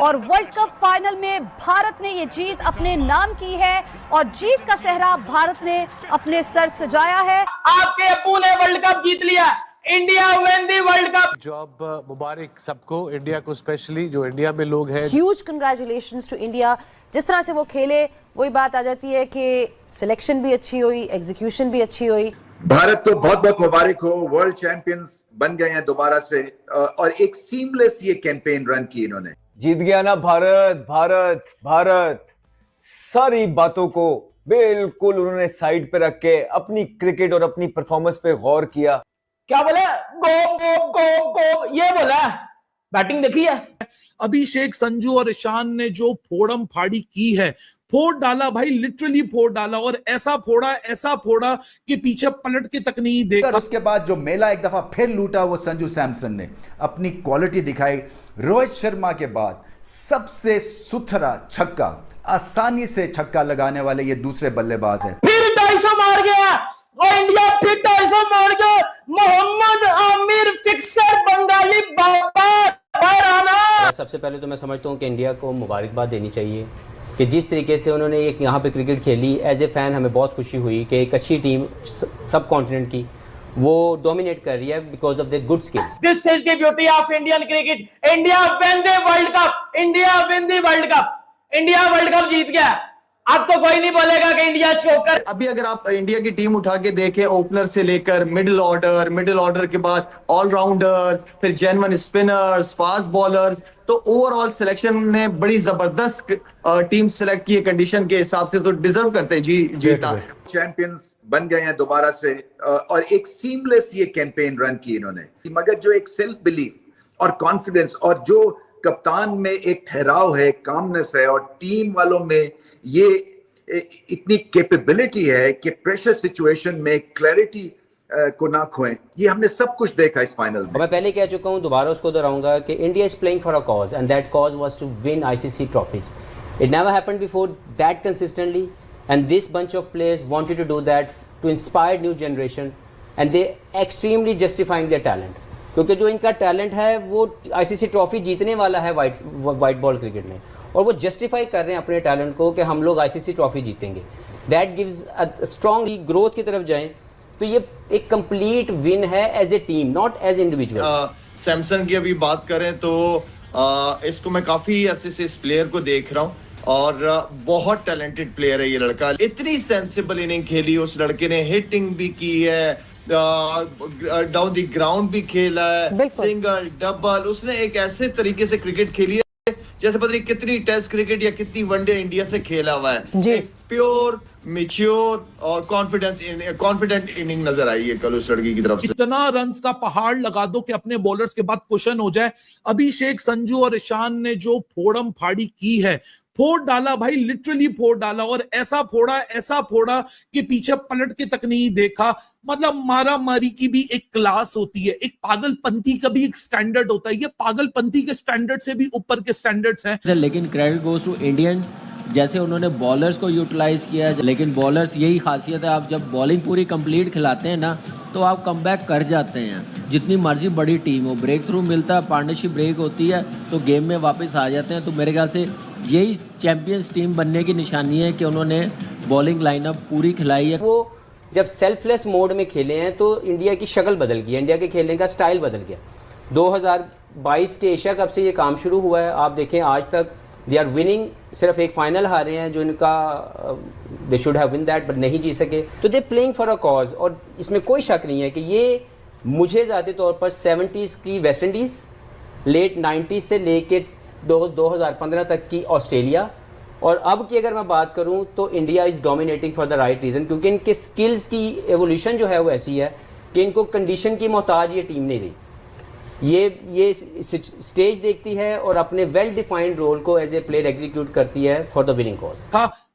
और world cup final में भारत ने ये जीत अपने नाम की है और जीत का सेहरा भारत ने अपने सर सजाया है। आपके अब्बू ने वर्ल्ड कप जीत लिया, India win the world cup. जॉब मुबारक सबको, इंडिया को स्पेशली, जो इंडिया में लोग हैं। Huge congratulations to India. जिस तरह से वो खेले वही बात आ जाती है कि सिलेक्शन भी अच्छी हुई, एग्जीक्यूशन भी अच्छी हुई। भारत को बहुत बहुत मुबारक हो, वर्ल्ड चैंपियंस बन गए हैं दोबारा से और एक सीमलेस ये कैंपेन रन की इन्होंने। जीत गया ना भारत, भारत भारत। सारी बातों को बिल्कुल उन्होंने साइड पे रख के अपनी क्रिकेट और अपनी परफॉर्मेंस पे गौर किया। क्या बोला? गो गो गो गो ये बोला। बैटिंग देखी है अभिषेक, संजू और ईशान ने जो फोड़म फाड़ी की है, फोड़ डाला भाई, लिटरली फोड़ डाला। और ऐसा फोड़ा कि पीछे पलट के तक नहीं देखा। उसके बाद जो मेला एक दफा फिर लूटा वो संजू सैमसन ने अपनी क्वालिटी दिखाई। रोहित शर्मा के बाद सबसे सुथरा छक्का, आसानी से छक्का लगाने वाले ये दूसरे बल्लेबाज हैं। फिर 250 मार गया और इंडिया फिर 250 मार गया। मोहम्मद आमिर फिक्सर, बंगाली बाबा आना। सबसे पहले तो मैं समझता हूँ कि इंडिया को मुबारकबाद देनी चाहिए कि जिस तरीके से उन्होंने एक यहाँ पे क्रिकेट खेली। एज ए फैन हमें बहुत खुशी हुई कि एक अच्छी टीम सब कॉन्टिनेंट की वो डोमिनेट कर रही है because of the good skills. This is the beauty of Indian cricket. India win the world cup, India win the world cup, India world cup जीत गया। अब तो कोई नहीं बोलेगा कि इंडिया चौकर। अभी अगर आप इंडिया की टीम उठा के देखें, ओपनर से लेकर मिडिल ऑर्डर के बाद ऑलराउंडर्स, फिर जेन्युइन स्पिनर्स, फास्ट बॉलर्स, तो ओवरऑल सिलेक्शन ने बड़ी जबरदस्त टीम सिलेक्ट की है कंडीशन के हिसाब से, तो डिजर्व करते हैं जीता। चैंपियंस बन गए हैं दोबारा से और एक सीमलेस ये कैंपेन रन की इन्होंने। मगर जो एक सेल्फ बिलीफ और कॉन्फिडेंस और जो कप्तान में एक ठहराव है, कामनेस है और टीम वालों में ये इतनी कैपेबिलिटी है कि प्रेशर सिचुएशन में क्लैरिटी को ना खोएं, ये हमने सब कुछ देखा इस फाइनल में। मैं पहले कह चुका हूँ, दोबारा उसको दोहराऊंगा कि India is playing for a cause and that cause was to win ICC trophies. It never happened before that consistently and this bunch of players wanted to do that to inspire new generation and they extremely justifying their talent. क्योंकि जो इनका talent है वो ICC trophy जीतने वाला है white ball cricket में, और वो जस्टिफाई कर रहे हैं अपने टैलेंट को कि हम लोग आईसीसी ट्रॉफी जीतेंगे। That gives a strong growth की तरफ जाएं तो ये एक कंप्लीट विन है as a team, not as individual. Samson की अभी बात करें तो इसको मैं काफी अच्छे से इस प्लेयर को देख रहा हूँ और बहुत टैलेंटेड प्लेयर है ये लड़का। इतनी सेंसिबल इनिंग खेली उस लड़के ने, हिटिंग भी की है, डाउन द ग्राउंड भी खेला है, सिंगल डबल। उसने एक ऐसे तरीके से क्रिकेट खेली है जैसे पता नहीं कितनी टेस्ट क्रिकेट या कितनी वनडे इंडिया से खेला हुआ है। एक प्योर, मैच्योर और कॉन्फिडेंट इनिंग नजर आई है कल उस लड़की की तरफ से। इतना रन्स का पहाड़ लगा दो कि अपने बॉलर्स के बाद क्वेश्चन हो जाए। अभिषेक, संजू और ईशान ने जो फोड़म फाड़ी की है, फोड़ डाला भाई, लिटरली फोड़ डाला। और ऐसा फोड़ा कि पीछे पलट के तक नहीं देखा। मतलब मारा मारी की भी एक क्लास होती है, एक पागलपंती का भी एक स्टैंडर्ड होता है। ये पागलपंती के स्टैंडर्ड से भी ऊपर के स्टैंडर्ड्स हैं। लेकिन क्रेडिट गोज टू इंडियन, जैसे उन्होंने बॉलर्स को यूटिलाइज किया। लेकिन बॉलर्स, यही खासियत है, आप जब बॉलिंग पूरी कंप्लीट खिलाते हैं ना तो आप कमबैक कर जाते हैं। जितनी मर्जी बड़ी टीम हो, ब्रेक थ्रू मिलता है, पार्टनरशिप ब्रेक होती है तो गेम में वापस आ जाते हैं। तो मेरे ख्याल से यही चैंपियंस टीम बनने की निशानी है कि उन्होंने बॉलिंग लाइनअप पूरी खिलाई है। वो जब सेल्फलेस मोड में खेले हैं तो इंडिया की शक्ल बदल गई है, इंडिया के खेलने का स्टाइल बदल गया। 2022 के एशिया कप से ये काम शुरू हुआ है। आप देखें आज तक दे आर विनिंग, सिर्फ एक फाइनल हारे हैं जो इनका they should have win that but नहीं जीत सके। तो they playing for a cause और इसमें कोई शक नहीं है कि ये मुझे ज़ाती तौर पर 70s की वेस्ट इंडीज़, लेट 90s से लेके 2015 तक की ऑस्ट्रेलिया, और अब की अगर मैं बात करूं तो India is dominating for the right reason, क्योंकि इनके स्किल्स की एवोल्यूशन जो है वो ऐसी है कि इनको कंडीशन की मोहताज ये टीम नहीं रही। ये स्टेज देखती है और अपने वेल डिफाइंड रोल को एज ए प्लेयर एग्जीक्यूट करती है फॉर द विनिंग कॉज।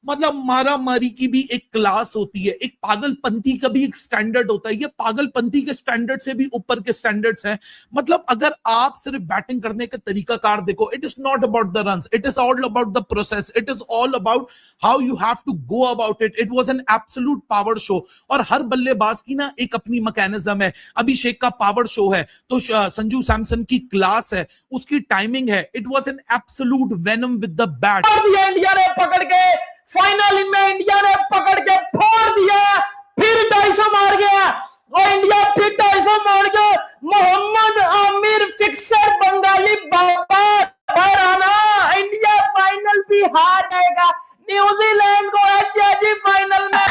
मतलब मारा मारी की भी एक क्लास होती है, एक पागलपंती का भी एक स्टैंडर्ड होता है। ये पागलपंती के स्टैंडर्ड से भी ऊपर के स्टैंडर्ड्स हैं। मतलब अगर आप सिर्फ बैटिंग करने का तरीकाकार देखो, it is not about the runs, it is all about the process, it is all about how you have to go about it. It was an absolute power show, और हर बल्लेबाज की ना एक अपनी मैकेनिज्म है। अभिषेक का पावर शो है, तो संजू सैमसन की क्लास है, उसकी टाइमिंग है। It was an absolute venom with the bat. India ने पकड़ के फाइनल में इंडिया ने पकड़ के फोड़ दिया, फिर 250 मार गया और इंडिया फिर 250 मार गया। मोहम्मद आमिर फिक्सर बंगाली बाबा हराना, इंडिया फाइनल भी हार जाएगा, न्यूजीलैंड को एचआईजी फाइनल में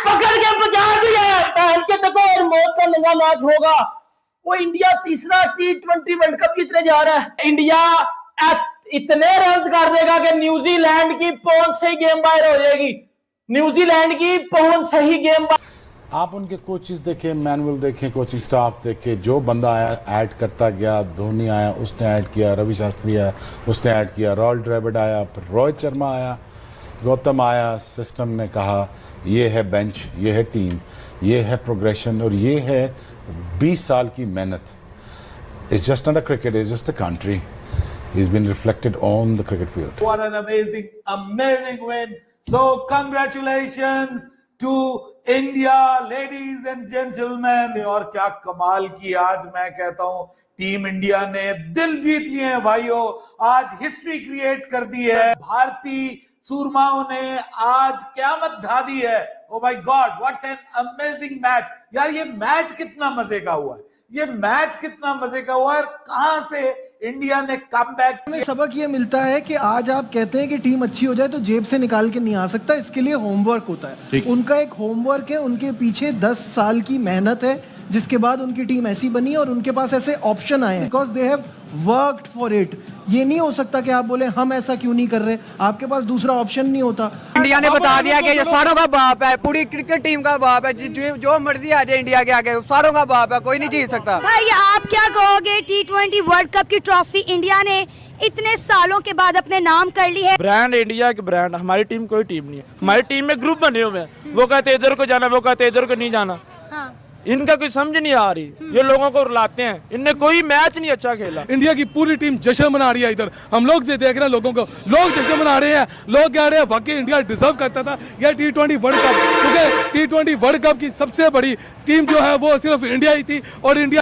पकड़ के बचा दिया। पहन के देखो और मौत का लंगा मैच होगा। वो इंडिया तीसरा T20 वर्ल्ड कप की तरह जा रहा है। इंडिया इतने रन कर देगा कि न्यूजीलैंड की पहुंच से ही गेम बाहर हो जाएगी। न्यूजीलैंड की पहुंच से ही गेम बाहर। आप उनके कोचेस देखें, मैनुअल देखें, कोचिंग स्टाफ देखें, जो बंदा आया ऐड करता गया। धोनी आया, उसने ऐड किया, रवि शास्त्री आया, उसने ऐड किया, रॉयल ड्रेविड आया, फिर रोहित शर्मा आया, गौतम आया। सिस्टम ने कहा ये है बेंच, ये है टीम, ये है प्रोग्रेशन, और ये है 20 साल की मेहनत। It's just not a cricket, it's just a country. He's been reflected on the cricket field. What an amazing win. So congratulations to India, ladies and gentlemen. और क्या कमाल की आज मैं कहता हूं टीम इंडिया ने दिल जीत लिए हैं भाइयों। आज हिस्ट्री क्रिएट कर दी है। भारतीय सूरमाओं ने आज क़यामत ढा दी है। Oh my God, what an amazing match. यार ये मैच कितना मजे का हुआ है, ये मैच कितना मजे का हुआ है। कहां से इंडिया ने कमबैक। हमें सबक ये मिलता है कि आज आप कहते हैं कि टीम अच्छी हो जाए तो जेब से निकाल के नहीं आ सकता, इसके लिए होमवर्क होता है। उनका एक होमवर्क है, उनके पीछे 10 साल की मेहनत है, जिसके बाद उनकी टीम ऐसी बनी और उनके पास ऐसे ऑप्शन आए हैं because they have worked for it. ये नहीं हो सकता कि आप बोले हम ऐसा क्यों नहीं कर रहे, आपके पास दूसरा ऑप्शन नहीं होता। इंडिया ने बता दिया कि ये सारों का बाप है, पूरी क्रिकेट टीम का बाप है। जो मर्जी आ जाए इंडिया के आगे, सारों का बाप है, कोई नहीं जीत सकता। भाई आप क्या कहोगे, T20 वर्ल्ड कप की ट्रॉफी इंडिया ने इतने सालों के बाद अपने नाम कर ली है। ब्रांड इंडिया की ब्रांड, हमारी टीम कोई टीम नहीं है। हमारी टीम में ग्रुप बने हुए हैं, वो कहते इधर को जाना, वो कहते इधर को नहीं जाना। हाँ। इनका कोई समझ नहीं आ रही, ये लोगों को रुलाते हैं। इनने कोई मैच नहीं अच्छा खेला। इंडिया की पूरी टीम जश्न मना रही है। इधर हम लोग देख रहे हैं लोगों को, लोग जश्न मना रहे हैं। लोग कह रहे हैं वाकई इंडिया डिजर्व करता था यह T20 वर्ल्ड कप, क्योंकि T20 वर्ल्ड कप की सबसे बड़ी टीम जो है वो सिर्फ इंडिया ही थी और इंडिया